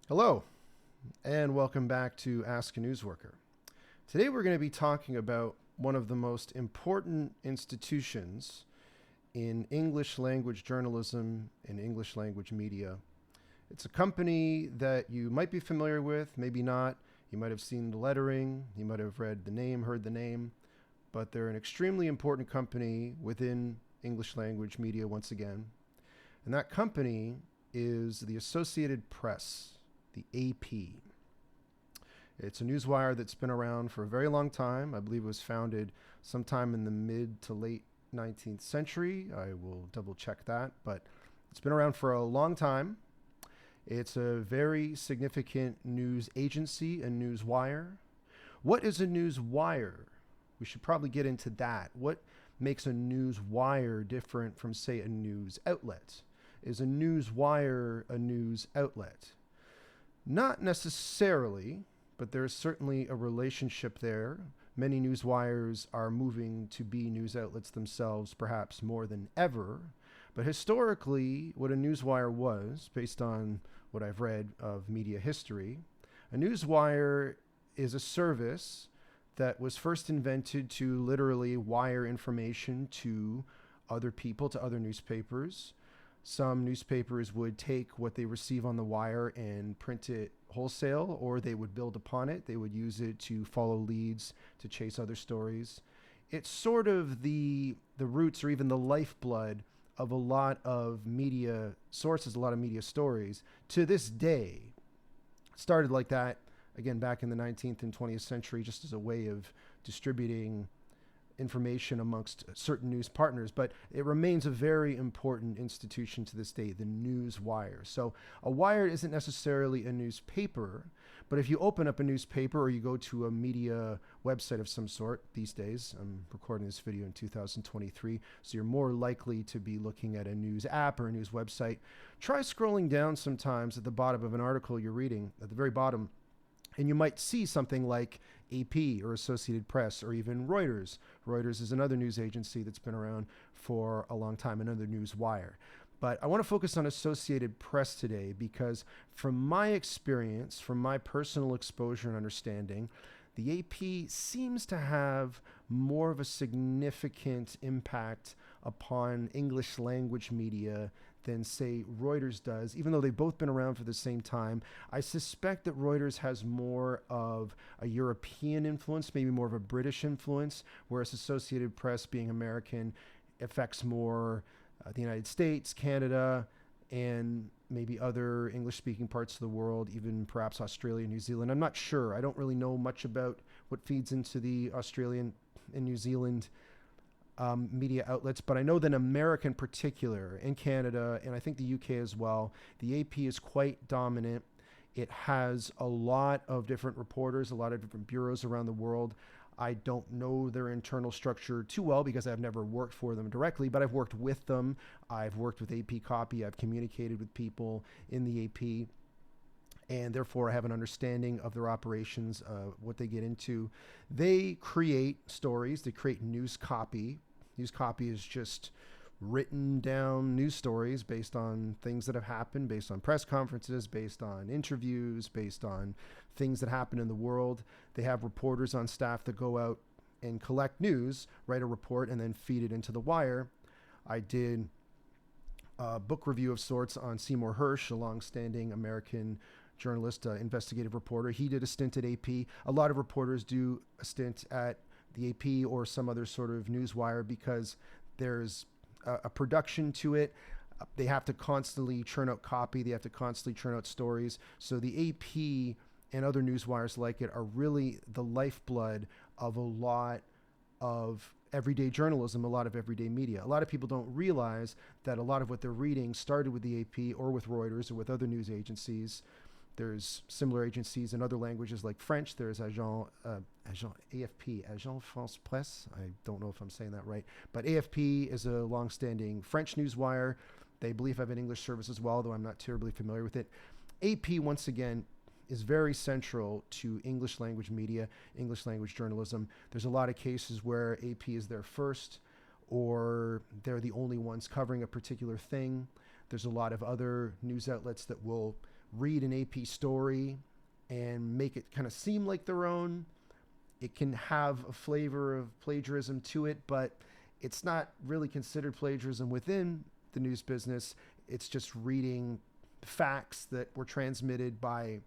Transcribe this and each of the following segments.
Hello, and welcome back to Ask a Newsworker. Today we're going to be talking about one of the most important institutions in English language journalism and English language media. It's a company that you might be familiar with, maybe not. You might have seen the lettering, you might have read the name, heard the name, but they're an extremely important company within English language media once again. And that company is the Associated Press, the AP. It's a newswire that's been around for a very long time. I believe it was founded sometime in the mid to late 19th century. I will double check that, but it's been around for a long time. It's a very significant news agency, a news wire. What is a news wire? We should probably get into that. What makes a news wire different from, say, a news outlet? Is a news wire a news outlet? Not necessarily, but there's certainly a relationship there. Many news wires are moving to be news outlets themselves, perhaps more than ever. But historically, what a newswire was, based on what I've read of media history, a newswire is a service that was first invented to literally wire information to other people, to other newspapers. Some newspapers would take what they receive on the wire and print it wholesale, or they would build upon it. They would use it to follow leads, to chase other stories. It's sort of the roots or even the lifeblood of a lot of media sources, a lot of media stories to this day. It started like that, again, back in the 19th and 20th century, just as a way of distributing information amongst certain news partners, but it remains a very important institution to this day, the news wire. So a wire isn't necessarily a newspaper, but if you open up a newspaper or you go to a media website of some sort these days, I'm recording this video in 2023, so you're more likely to be looking at a news app or a news website. Try scrolling down sometimes at the bottom of an article you're reading, at the very bottom, and you might see something like AP or Associated Press or even Reuters. Reuters is another news agency that's been around for a long time, another news wire. But I want to focus on Associated Press today because from my experience, from my personal exposure and understanding, the AP seems to have more of a significant impact upon English language media than, say, Reuters does, even though they've both been around for the same time. I suspect that Reuters has more of a European influence, maybe more of a British influence, whereas Associated Press, being American, affects more the United States, Canada, and maybe other English-speaking parts of the world, even perhaps Australia, New Zealand. I'm not sure. I don't really know much about what feeds into the Australian and New Zealand media outlets, but I know that in America in particular, in Canada, and I think the UK as well, the AP is quite dominant. It has a lot of different reporters, a lot of different bureaus around the world. I don't know their internal structure too well because I've never worked for them directly, but I've worked with them. I've worked with AP Copy. I've communicated with people in the AP, and therefore I have an understanding of their operations, what they get into. They create stories, they create news copy. News copy is just written down news stories based on things that have happened, based on press conferences, based on interviews, based on things that happen in the world. They have reporters on staff that go out and collect news, write a report, and then feed it into the wire. I did a book review of sorts on Seymour Hersh, a long-standing American journalist, investigative reporter. He did a stint at AP. A lot of reporters do a stint at the AP or some other sort of news wire because there's a production to it. They have to constantly churn out copy. They have to constantly churn out stories. So the AP and other news wires like it are really the lifeblood of a lot of everyday journalism, a lot of everyday media. A lot of people don't realize that a lot of what they're reading started with the AP or with Reuters or with other news agencies. There's similar agencies in other languages like French. There's AFP, Agence France Presse. I don't know if I'm saying that right. But AFP is a long-standing French newswire. They believe have an English service as well, though I'm not terribly familiar with it. AP, once again, is very central to English language media, English language journalism. There's a lot of cases where AP is there first, or they're the only ones covering a particular thing. There's a lot of other news outlets that will read an AP story and make it kind of seem like their own. It can have a flavor of plagiarism to it, but it's not really considered plagiarism within the news business. It's just reading facts that were transmitted by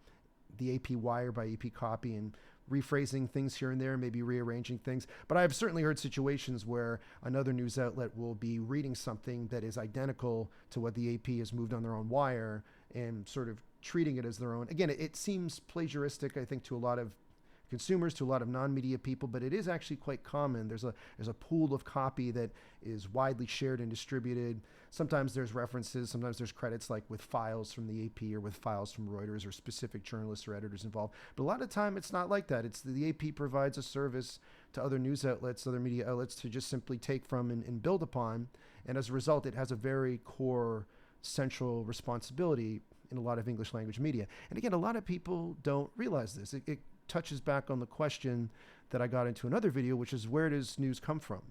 the AP wire, by AP copy, and rephrasing things here and there, maybe rearranging things. But I've certainly heard situations where another news outlet will be reading something that is identical to what the AP has moved on their own wire and sort of treating it as their own. Again, it seems plagiaristic, I think, to a lot of consumers, to a lot of non-media people, but it is actually quite common. There's a pool of copy that is widely shared and distributed. Sometimes there's references, sometimes there's credits, like with files from the AP or with files from Reuters or specific journalists or editors involved. But a lot of time it's not like that. It's the AP provides a service to other news outlets, other media outlets, to just simply take from and build upon. And as a result, it has a very core central responsibility in a lot of English language media. And again, a lot of people don't realize this. It touches back on the question that I got into another video, which is, where does news come from?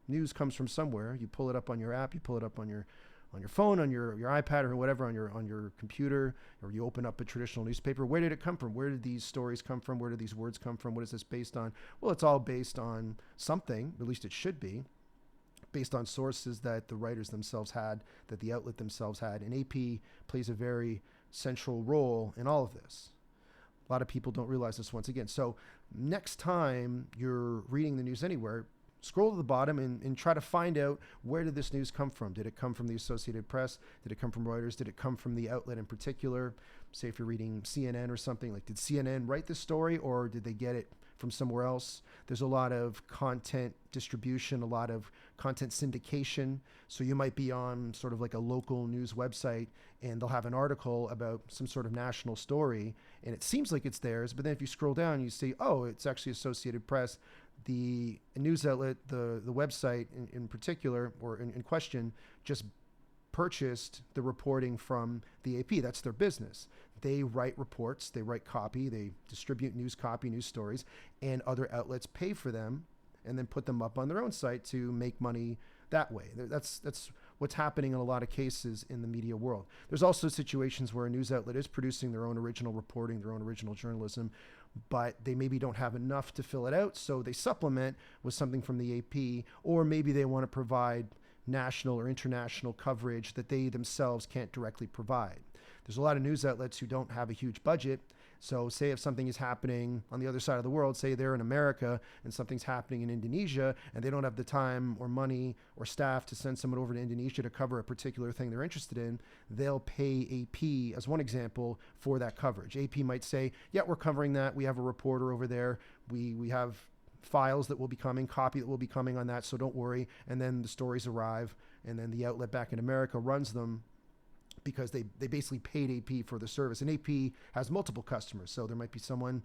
News comes from somewhere. You pull it up on your app, you pull it up on your phone, on your iPad or whatever, on your computer, or you open up a traditional newspaper. Where did it come from? Where did these stories come from? Where did these words come from? What is this based on? Well, it's all based on something, at least it should be, based on sources that the writers themselves had, that the outlet themselves had. And AP plays a very central role in all of this. A lot of people don't realize this once again. So next time you're reading the news anywhere, scroll to the bottom and try to find out, where did this news come from? Did it come from the Associated Press? Did it come from Reuters? Did it come from the outlet in particular? Say if you're reading CNN or something, like, did CNN write this story, or did they get it from somewhere else? There's a lot of content distribution, a lot of content syndication. So you might be on sort of like a local news website and they'll have an article about some sort of national story and it seems like it's theirs, but then if you scroll down, you see, oh, it's actually Associated Press. The news outlet, the website in particular, or in question, just purchased the reporting from the AP. That's their business. They write reports, they write copy, they distribute news copy, news stories, and other outlets pay for them and then put them up on their own site to make money that way. That's what's happening in a lot of cases in the media world. There's also situations where a news outlet is producing their own original reporting, their own original journalism, but they maybe don't have enough to fill it out, so they supplement with something from the AP, or maybe they want to provide national or international coverage that they themselves can't directly provide. There's a lot of news outlets who don't have a huge budget. So say if something is happening on the other side of the world, say they're in America and something's happening in Indonesia and they don't have the time or money or staff to send someone over to Indonesia to cover a particular thing they're interested in, they'll pay AP, as one example, for that coverage. AP might say, yeah, we're covering that. We have a reporter over there. We have files that will be coming, copy that will be coming on that, so don't worry. And then the stories arrive, and then the outlet back in America runs them because they basically paid AP for the service. And AP has multiple customers, so there might be someone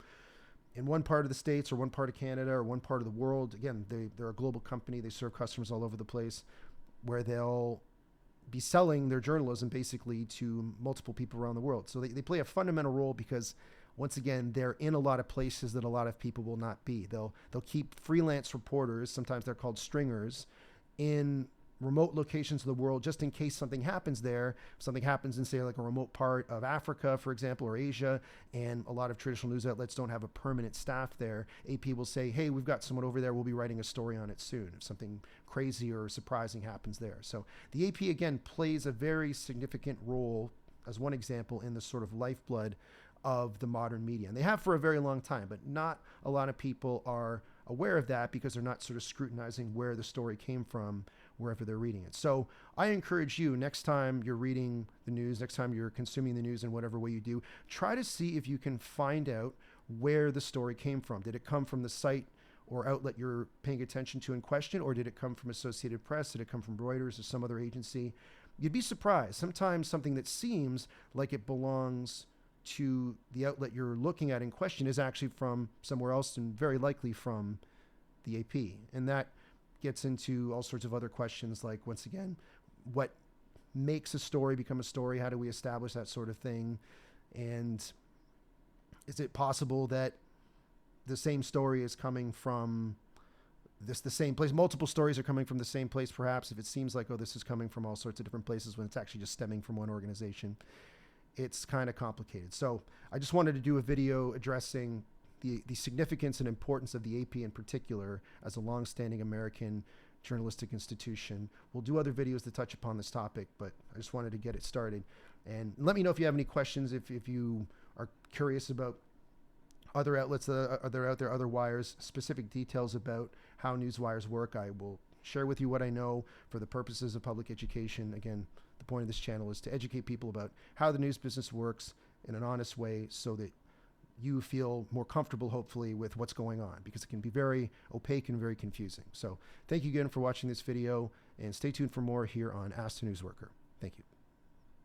in one part of the States or one part of Canada or one part of the world. Again, they're a global company. They serve customers all over the place, where they'll be selling their journalism basically to multiple people around the world. So they play a fundamental role because, once again, they're in a lot of places that a lot of people will not be. They'll keep freelance reporters, sometimes they're called stringers, in remote locations of the world, just in case something happens there. If something happens in, say, like a remote part of Africa, for example, or Asia, and a lot of traditional news outlets don't have a permanent staff there, AP will say, hey, we've got someone over there, we'll be writing a story on it soon if something crazy or surprising happens there. So the AP, again, plays a very significant role, as one example, in the sort of lifeblood of the modern media. And they have for a very long time, but not a lot of people are aware of that because they're not sort of scrutinizing where the story came from wherever they're reading it. So I encourage you, next time you're reading the news, next time you're consuming the news in whatever way you do, try to see if you can find out where the story came from. Did it come from the site or outlet you're paying attention to in question, or did it come from Associated Press? Did it come from Reuters or some other agency? You'd be surprised. Sometimes something that seems like it belongs to the outlet you're looking at in question is actually from somewhere else, and very likely from the AP. And that gets into all sorts of other questions, like, once again, what makes a story become a story? How do we establish that sort of thing? And is it possible that the same story is coming from the same place? Multiple stories are coming from the same place, perhaps, if it seems like, oh, this is coming from all sorts of different places, when it's actually just stemming from one organization. it's kind of complicated. So I just wanted to do a video addressing the significance and importance of the AP in particular as a longstanding American journalistic institution. We'll do other videos that touch upon this topic, but I just wanted to get it started. And let me know if you have any questions, if you are curious about other outlets that are out there, other wires, specific details about how newswires work. I will share with you what I know for the purposes of public education. Again, the point of this channel is to educate people about how the news business works in an honest way so that you feel more comfortable, hopefully, with what's going on, because it can be very opaque and very confusing. So thank you again for watching this video, and stay tuned for more here on Ask the Newsworker. Thank you.